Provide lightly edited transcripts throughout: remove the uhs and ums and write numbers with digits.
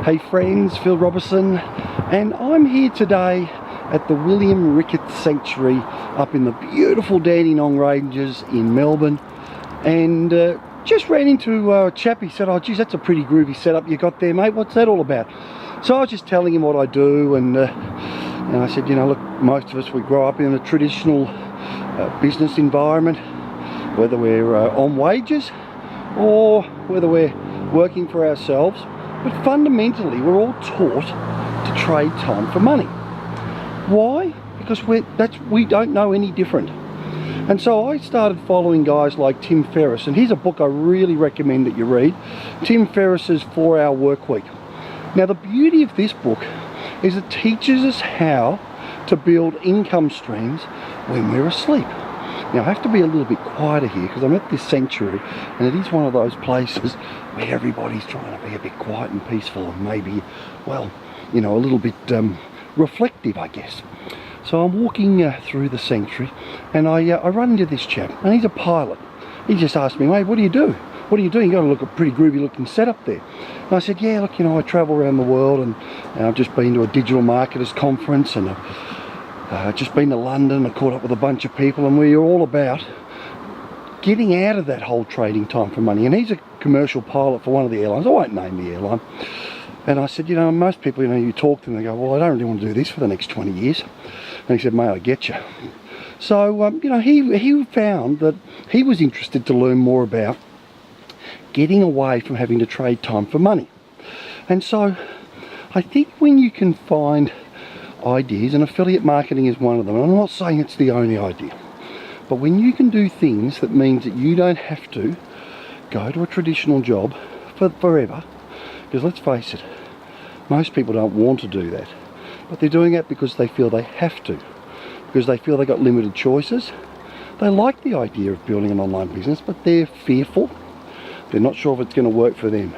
Hey friends, Phil Robertson, and I'm here today at the William Ricketts Sanctuary up in the beautiful Dandenong Ranges in Melbourne, and just ran into a chap. He said, "Oh geez, that's a pretty groovy setup you got there, mate. What's that all about?" So I was just telling him what I do, and I said, you know, look, most of us, we grow up in a traditional business environment, whether we're on wages or whether we're working for ourselves. But fundamentally, we're all taught to trade time for money. Why? Because we don't know any different. And so I started following guys like Tim Ferriss, and here's a book I really recommend that you read, Tim Ferriss's 4-Hour Workweek. Now the beauty of this book is it teaches us how to build income streams when we're asleep. Now I have to be a little bit quieter here because I'm at this sanctuary, and it is one of those places where everybody's trying to be a bit quiet and peaceful and maybe, well, you know, a little bit reflective, I guess. So I'm walking through the sanctuary, and I run into this chap, and he's a pilot. He just asked me, "Mate, what do you do? What are you doing? You got to look at a pretty groovy looking setup there." And I said, "Yeah, look, you know, I travel around the world, and I've just been to a digital marketers conference, and I've just been to London. I caught up with a bunch of people, and we're all about getting out of that whole trading time for money." And he's a commercial pilot for one of the airlines. I won't name the airline. And I said, you know, most people, you know, you talk to them, they go, "Well, I don't really want to do this for the next 20 years. And he said, "Mate, I get you." So, you know, he found that he was interested to learn more about getting away from having to trade time for money. And so I think when you can find ideas, and affiliate marketing is one of them, and I'm not saying it's the only idea, but when you can do things that means that you don't have to go to a traditional job for forever, because let's face it, most people don't want to do that, but they're doing it because they feel they have to, because they feel they've got limited choices. They like the idea of building an online business, but they're fearful. They're not sure if it's going to work for them.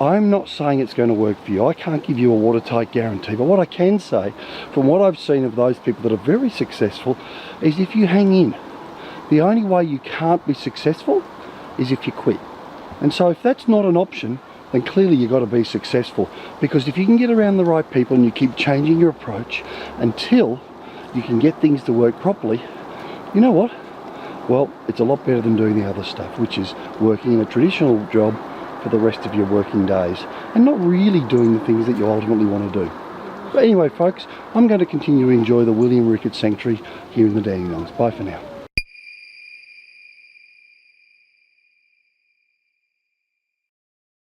I'm not saying it's going to work for you. I can't give you a watertight guarantee, but what I can say, from what I've seen of those people that are very successful, is if you hang in. The only way you can't be successful is if you quit. And so if that's not an option, then clearly you've got to be successful, because if you can get around the right people and you keep changing your approach until you can get things to work properly, you know what? Well, it's a lot better than doing the other stuff, which is working in a traditional job for the rest of your working days and not really doing the things that you ultimately want to do. But anyway, folks, I'm going to continue to enjoy the William Ricketts Sanctuary here in the Dandenongs. Bye for now.